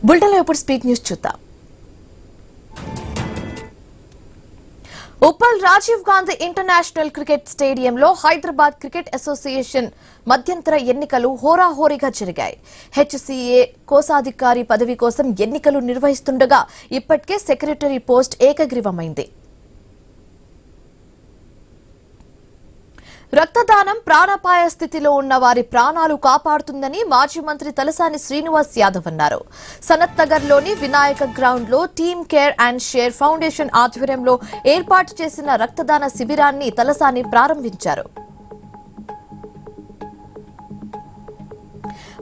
బులెటిన్లో ఇప్పుడు speed news చూద్దాం. ఉప్పల్ రాజీవ్ గాంధీ ఇంటర్నేషనల్ క్రికెట్ స్టేడియంలో హైదరాబాద్ క్రికెట్ అసోసియేషన్ మధ్యంతర ఎన్నికలు హోరాహోరీగా జరిగాయి. హెచ్సీఏ కోశాధికారి పదవి కోసం ఎన్నికలు నిర్వహిస్తుండగా ఇప్పటికే సెక్రటరీ పోస్ట్ ఏకగ్రీవమైంది. రక్తదానం ప్రాణాపాయ స్థితిలో ఉన్న వారి ప్రాణాలు కాపాడుతుందని మాజీ మంత్రి తలసాని శ్రీనివాస్ యాదవ్ అన్నారు. సనత్ నగర్ లోని వినాయక గ్రౌండ్ లో team care and share foundation ఆధ్వర్యంలో ఏర్పాటు చేసిన రక్తదాన శిబిరాన్ని తలసాని ప్రారంభించారు.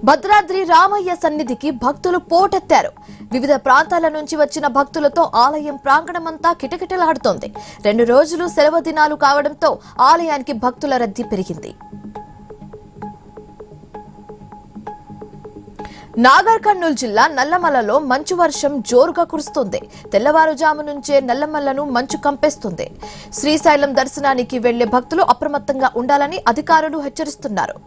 భద్రాద్రి రామయ్య సన్నిధికి భక్తులు పోటెత్తారు. వివిధ ప్రాంతాల నుంచి వచ్చిన భక్తులతో ఆలయం ప్రాంగణమంతా కిటకిటలాడుతోంది. 2 రోజులు సెలవు దినాలు కావడంతో ఆలయానికి భక్తుల రద్దీ పెరిగింది. నాగర్ కర్నూలు జిల్లా నల్లమల్లలో మంచు వర్షం జోరుగా కురుస్తోంది. తెల్లవారుజాము నుంచే నల్లమల్లను మంచు కంపేస్తుంది. శ్రీశైలం దర్శనానికి వెళ్లే భక్తులు అప్రమత్తంగా ఉండాలని అధికారులు హెచ్చరిస్తున్నారు.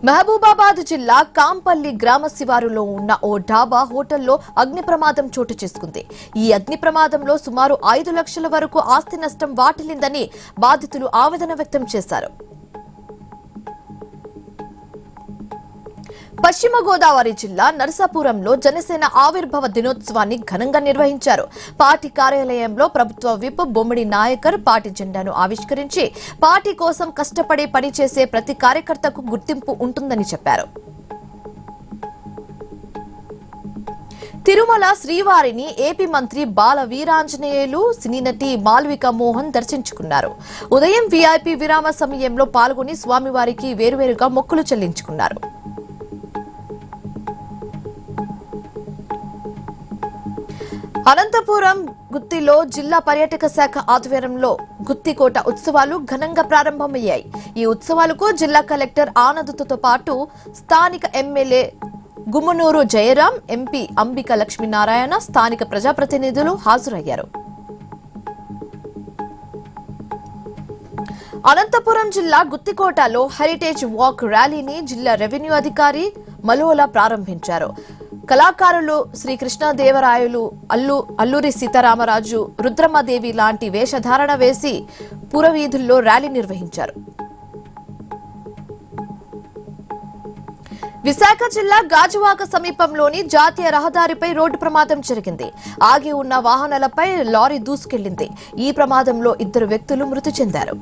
మహబూబాబాద్ జిల్లా కాంపల్లి గ్రామ శివారులో ఉన్న ఓ డాబా హోటల్లో అగ్ని ప్రమాదం చోటు చేసుకుంది. ఈ అగ్ని ప్రమాదంలో సుమారు 5 లక్షల వరకు ఆస్తి నష్టం వాటిల్లిందని బాధితులు ఆవేదన వ్యక్తం చేశారు. పశ్చిమ గోదావరి జిల్లా నరసాపురంలో జనసేన ఆవిర్భావ దినోత్సవాన్ని ఘనంగా నిర్వహించారు. పార్టీ కార్యాలయంలో ప్రభుత్వ విప్ బొమ్మిడి నాయకర్ పార్టీ జెండాను ఆవిష్కరించి పార్టీ కోసం కష్టపడి పనిచేసే ప్రతి కార్యకర్తకు గుర్తింపు ఉంటుందని చెప్పారు. తిరుమల శ్రీవారిని ఏపీ మంత్రి బాల వీరాంజనేయులు, సినీ నటి మాల్విక మోహన్ దర్శించుకున్నారు. ఉదయం వీఐపీ విరామ సమయంలో పాల్గొని స్వామివారికి వేరువేరుగా మొక్కులు చెల్లించుకున్నారు. అనంతపురం గుత్తిలో జిల్లా పర్యాటక శాఖ ఆధ్వర్యంలో గుత్తికోట ఉత్సవాలు ఘనంగా ప్రారంభమయ్యాయి. ఈ ఉత్సవాలకు జిల్లా కలెక్టర్ ఆనంద్తో పాటు స్థానిక ఎమ్మెల్యే గుమ్మనూరు జయరాం, ఎంపీ అంబిక లక్ష్మీనారాయణ, స్థానిక ప్రజాప్రతినిధులు హాజరయ్యారు. అనంతపురం జిల్లా గుత్తికోటలో హెరిటేజ్ వాక్ ర్యాలీని జిల్లా రెవెన్యూ అధికారి మలోలా ప్రారంభించారు. కళాకారులు శ్రీకృష్ణదేవరాయలు, అల్లూరి సీతారామరాజు, రుద్రమ్మదేవి లాంటి వేషధారణ వేసి పురవీధుల్లో ర్యాలీ నిర్వహించారు. విశాఖ జిల్లా గాజువాక సమీపంలోని జాతీయ రహదారిపై రోడ్డు ప్రమాదం జరిగింది. ఆగి ఉన్న వాహనాలపై లారీ దూసుకెళ్లింది. ఈ ప్రమాదంలో 2 వ్యక్తులు మృతి చెందారు.